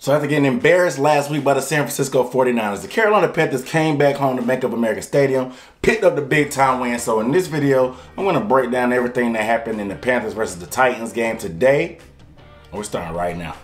So after getting embarrassed last week by the San Francisco 49ers, the Carolina Panthers came back home to Bank of America Stadium, picked up the big time win. So in this video, I'm going to break down everything that happened in the Panthers versus the Titans game today. We're starting right now.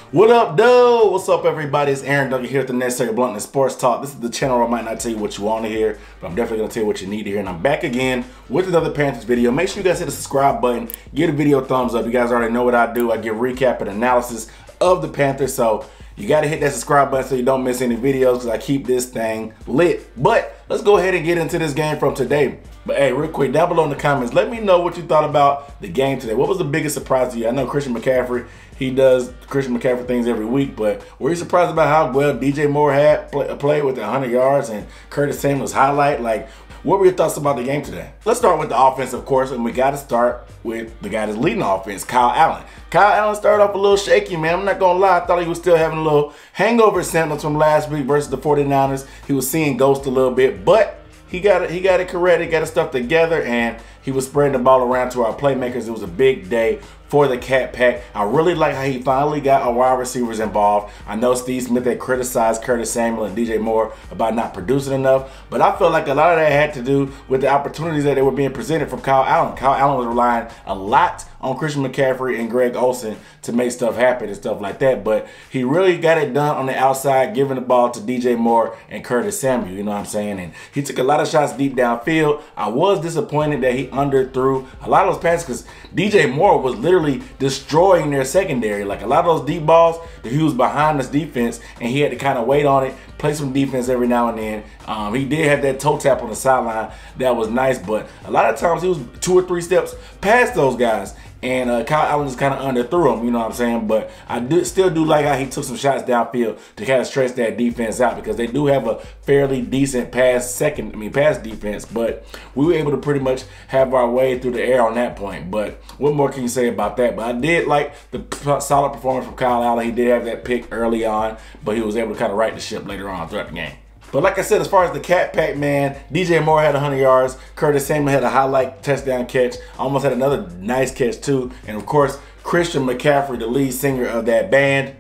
What up, dude? What's up, everybody? It's Aaron Dougie here with the Necessary Bluntness Sports Talk. This is the channel where I might not tell you what you want to hear, but I'm definitely going to tell you what you need to hear. And I'm back again with another Panthers video. Make sure you guys hit the subscribe button, give the video a thumbs up. You guys already know what I do. I give recap and analysis of the Panthers, so you got to hit that subscribe button so you don't miss any videos because I keep this thing lit. But let's go ahead and get into this game from today. But hey, real quick, down below in the comments, let me know what you thought about the game today. What was the biggest surprise to you? I know Christian McCaffrey, he does Christian McCaffrey things every week, but were you surprised about how well DJ Moore had played with 100 yards and Curtis Samuel's highlight? Like, what were your thoughts about the game today? Let's start with the offense, of course, and we got to start with the guy that's leading the offense, Kyle Allen. Kyle Allen started off a little shaky, man. I'm not going to lie. I thought he was still having a little hangover symptoms from last week versus the 49ers. He was seeing ghosts a little bit, but he got it correct. He got his stuff together, and he was spreading the ball around to our playmakers. It was a big day for the Cat Pack. I really like how he finally got our wide receivers involved. I know Steve Smith had criticized Curtis Samuel and DJ Moore about not producing enough, but I felt like a lot of that had to do with the opportunities that they were being presented from Kyle Allen. Kyle Allen was relying a lot on Christian McCaffrey and Greg Olsen to make stuff happen and stuff like that, but he really got it done on the outside, giving the ball to DJ Moore and Curtis Samuel, you know what I'm saying? And he took a lot of shots deep downfield. I was disappointed that he underthrew a lot of those passes because DJ Moore was literally destroying their secondary. Like a lot of those deep balls, he was behind this defense and he had to kind of wait on it, play some defense every now and then. He did have that toe tap on the sideline that was nice, but a lot of times he was 2 or 3 steps past those guys. And Kyle Allen just kind of underthrew him, you know what I'm saying? But I still do like how he took some shots downfield to kind of stretch that defense out because they do have a fairly decent pass defense. But we were able to pretty much have our way through the air on that point. But what more can you say about that? But I did like the solid performance from Kyle Allen. He did have that pick early on, but he was able to kind of right the ship later on throughout the game. But like I said, as far as the Cat Pack, man, DJ Moore had 100 yards. Curtis Samuel had a highlight touchdown catch. Almost had another nice catch, too. And, of course, Christian McCaffrey, the lead singer of that band,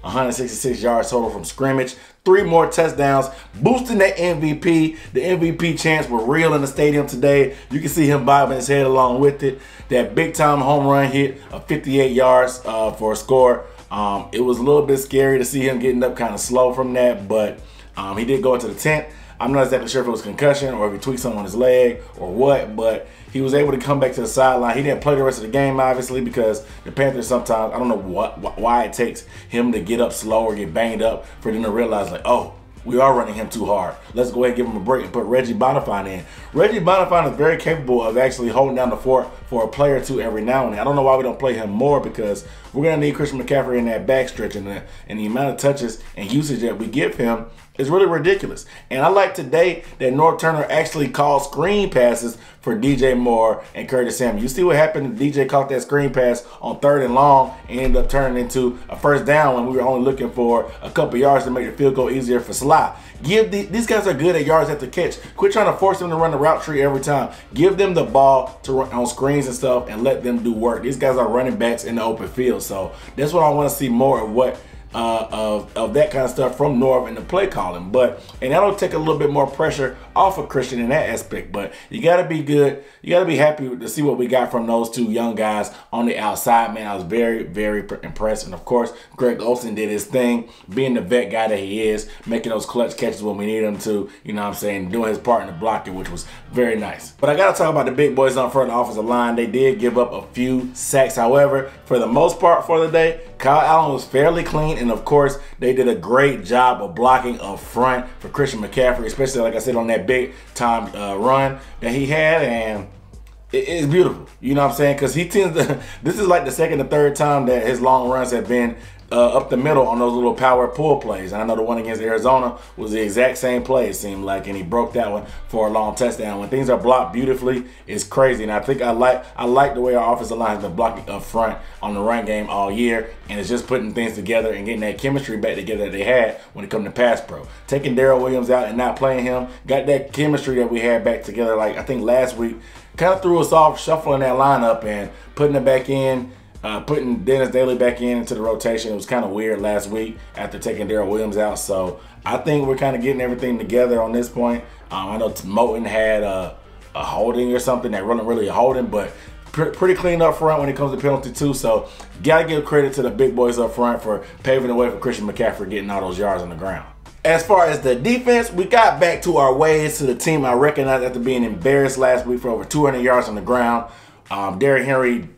166 yards total from scrimmage. 3 more touchdowns, boosting that MVP. The MVP chants were real in the stadium today. You can see him bobbing his head along with it. That big-time home run hit of 58 yards for a score. It was a little bit scary to see him getting up kind of slow from that, but he did go into the tent. I'm not exactly sure if it was concussion or if he tweaked something on his leg or what, but he was able to come back to the sideline. He didn't play the rest of the game, obviously, because the Panthers sometimes, I don't know why it takes him to get up slow or get banged up for them to realize, like, oh, we are running him too hard. Let's go ahead and give him a break and put Reggie Bonifant in. Reggie Bonifant is very capable of actually holding down the fort for a play or two every now and then. I don't know why we don't play him more because we're going to need Christian McCaffrey in that backstretch, and the amount of touches and usage that we give him is really ridiculous. And I like today that North Turner actually called screen passes for DJ Moore and Curtis Samuel. You see what happened? DJ caught that screen pass on 3rd and long and ended up turning into a first down when we were only looking for a couple yards to make the field goal easier for Sly. These guys are good at yards after catch. Quit trying to force them to run the route tree every time. Give them the ball to run on screens and stuff and let them do work. These guys are running backs in the open field. So that's what I want to see more of, what of that kind of stuff from Norv in the play calling. And that'll take a little bit more pressure off of Christian in that aspect. But you got to be good. You got to be happy to see what we got from those 2 young guys on the outside, man. I was very, very impressed. And, of course, Greg Olsen did his thing, being the vet guy that he is, making those clutch catches when we need him to, you know what I'm saying, doing his part in the blocking, which was very nice. But I got to talk about the big boys on front of the offensive line. They did give up a few sacks. However, for the most part for the day, Kyle Allen was fairly clean, and of course, they did a great job of blocking up front for Christian McCaffrey, especially, like I said, on that big time run that he had, and it's beautiful. You know what I'm saying? Because he tends to, this is like the 2nd or 3rd time that his long runs have been up the middle on those little power pull plays. And I know the one against Arizona was the exact same play, it seemed like, and he broke that one for a long touchdown. When things are blocked beautifully, it's crazy. And I think I like the way our offensive line has been blocking up front on the run game all year, and it's just putting things together and getting that chemistry back together that they had when it comes to pass pro. Taking Darrell Williams out and not playing him, got that chemistry that we had back together, like I think last week, kind of threw us off shuffling that lineup and putting it back in putting Dennis Daly back into the rotation, it was kind of weird last week after taking Darrell Williams out. So I think we're kind of getting everything together on this point. I know Moten had a holding or something that wasn't really a holding, but pretty clean up front when it comes to penalty too. So gotta give credit to the big boys up front for paving the way for Christian McCaffrey getting all those yards on the ground. As far as the defense, we got back to our ways to the team I recognized after being embarrassed last week for over 200 yards on the ground. Derrick Henry,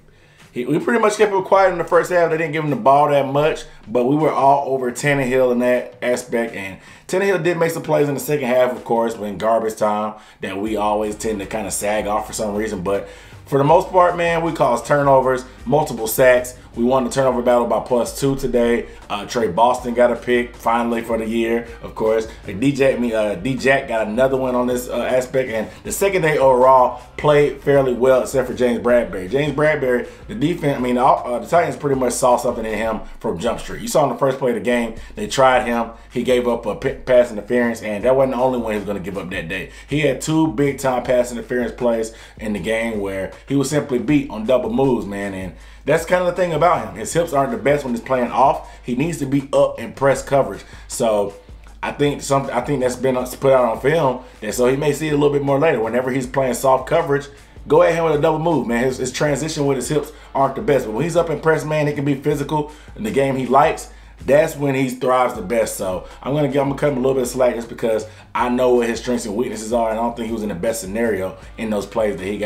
we pretty much kept him quiet in the first half. They didn't give him the ball that much, but we were all over Tannehill in that aspect. And Tannehill did make some plays in the second half, of course, when garbage time that we always tend to kind of sag off for some reason. But for the most part, man, we caused turnovers, multiple sacks. We won the turnover battle by +2 today. Trey Boston got a pick finally for the year, of course. D-Jack got another one on this aspect. And the secondary overall played fairly well, except for James Bradberry. James Bradberry, the defense, the Titans pretty much saw something in him from Jump Street. You saw in the first play of the game, they tried him. He gave up a pass interference, and that wasn't the only one he was going to give up that day. He had 2 big-time pass interference plays in the game where he was simply beat on double moves, man. And that's kind of the thing about him. His hips aren't the best when he's playing off. He needs to be up in press coverage. So I think that's been put out on film, and so he may see it a little bit more later. Whenever he's playing soft coverage, go at him with a double move, man. His transition with his hips aren't the best. But when he's up in press, man, he can be physical in the game he likes. That's when he thrives the best. So I'm gonna cut him a little bit of slack just because I know what his strengths and weaknesses are, and I don't think he was in the best scenario in those plays that he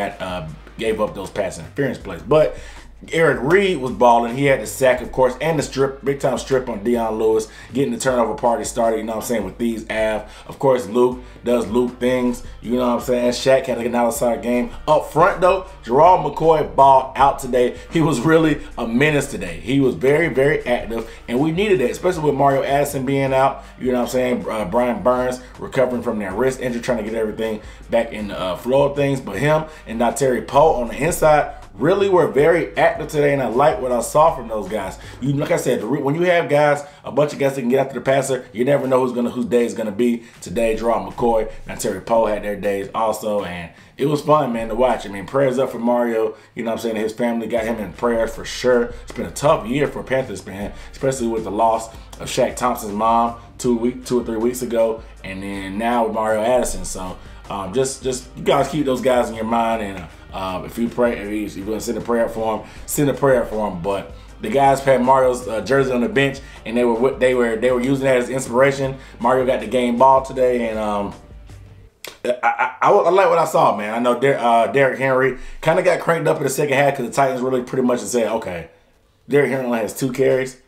gave up those pass interference plays. But Eric Reid was balling. He had the sack, of course, and the strip, big time strip on Dion Lewis, getting the turnover party started, you know what I'm saying, with these Av. Of course, Luke does Luke things, you know what I'm saying. Shaq had an outside game. Up front, though, Gerald McCoy balled out today. He was really a menace today. He was very, very active, and we needed that, especially with Mario Addison being out, you know what I'm saying. Brian Burns recovering from their wrist injury, trying to get everything back in the flow of things. But him and Donte on the inside really were very active today, and I like what I saw from those guys. Like I said, when you have guys, a bunch of guys that can get after the passer, you never know whose day is gonna be. Today, Gerald McCoy and Terry Poe had their days also, and it was fun, man, to watch. I mean, prayers up for Mario. You know what I'm saying? His family got him in prayers for sure. It's been a tough year for Panthers, man, especially with the loss of Shaq Thompson's mom 2 or 3 weeks ago, and then now with Mario Addison. So just you guys keep those guys in your mind, and if you pray, if you're going to send a prayer for him, send a prayer for him. But the guys had Mario's jersey on the bench, and they were using that as inspiration. Mario got the game ball today, and I like what I saw, man. I know Derrick Henry kind of got cranked up in the second half because the Titans really pretty much said, okay, Derrick Henry only has 2 carries.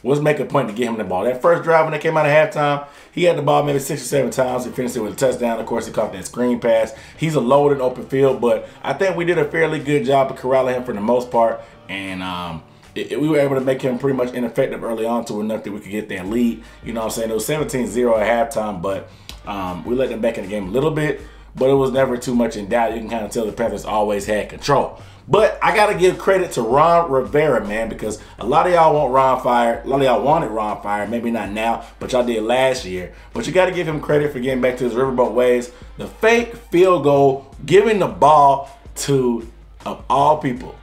Let's make a point to get him the ball. That first drive when they came out of halftime, he had the ball maybe 6 or 7 times. He finished it with a touchdown. Of course, he caught that screen pass. He's a loaded open field, but I think we did a fairly good job of corralling him for the most part. And we were able to make him pretty much ineffective early on to enough that we could get that lead. You know what I'm saying? It was 17-0 at halftime, but we let them back in the game a little bit, but it was never too much in doubt. You can kind of tell the Panthers always had control. But I got to give credit to Ron Rivera, man, because a lot of y'all want Ron fired. A lot of y'all wanted Ron fired. Maybe not now, but y'all did last year. But you got to give him credit for getting back to his riverboat ways. The fake field goal, giving the ball to, of all people,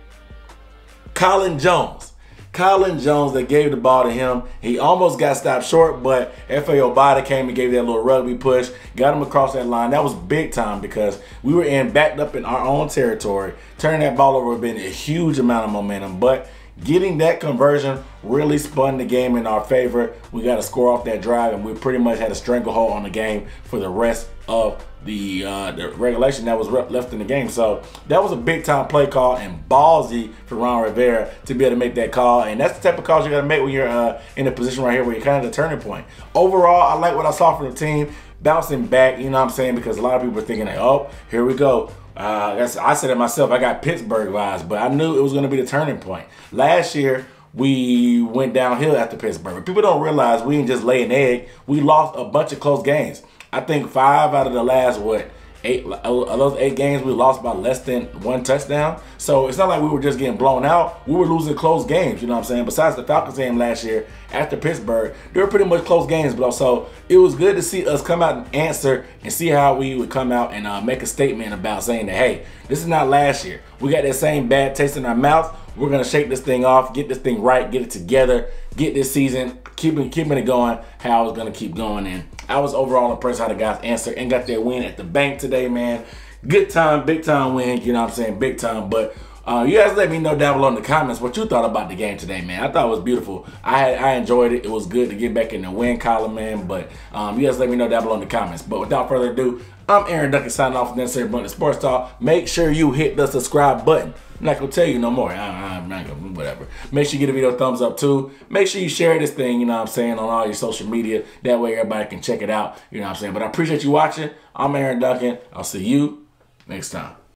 Colin Jones. Colin Jones that gave the ball to him. He almost got stopped short, but F.A. Obada came and gave that little rugby push, got him across that line. That was big time because we were backed up in our own territory. Turning that ball over would have been a huge amount of momentum, but getting that conversion really spun the game in our favor. We got to score off that drive, and we pretty much had a stranglehold on the game for the rest of the regulation that was left in the game. So that was a big time play call and ballsy for Ron Rivera to be able to make that call. And that's the type of calls you got to make when you're in a position right here where you're kind of the turning point. Overall, I like what I saw from the team bouncing back, you know what I'm saying, because a lot of people were thinking, like, oh, here we go. I said it myself, I got Pittsburgh vibes, but I knew it was going to be the turning point. Last year, we went downhill after Pittsburgh. But people don't realize we didn't just lay an egg. We lost a bunch of close games. I think 5 out of the last, 8 of those 8 games, we lost by less than 1 touchdown. So it's not like we were just getting blown out. We were losing close games, you know what I'm saying? Besides the Falcons game last year after Pittsburgh, they were pretty much close games, bro. So it was good to see us come out and answer and see how we would come out and make a statement about saying that, hey, this is not last year. We got that same bad taste in our mouth. We're going to shake this thing off, get this thing right, get it together, get this season, keeping it going how it's going to keep going. And I was overall impressed how the guys answered and got their win at the bank today, man. Good time, big time win, you know what I'm saying, big time. But you guys let me know down below in the comments what you thought about the game today, man. I thought it was beautiful. I enjoyed it. It was good to get back in the win column, man. But you guys let me know down below in the comments. But without further ado, I'm Aaron Duncan signing off with Necessary Blunt Sports Talk. Make sure you hit the subscribe button. I'm not going to tell you no more. I'm not going to, whatever. Make sure you give the video a thumbs up too. Make sure you share this thing, you know what I'm saying, on all your social media. That way everybody can check it out, you know what I'm saying. But I appreciate you watching. I'm Aaron Duncan. I'll see you next time.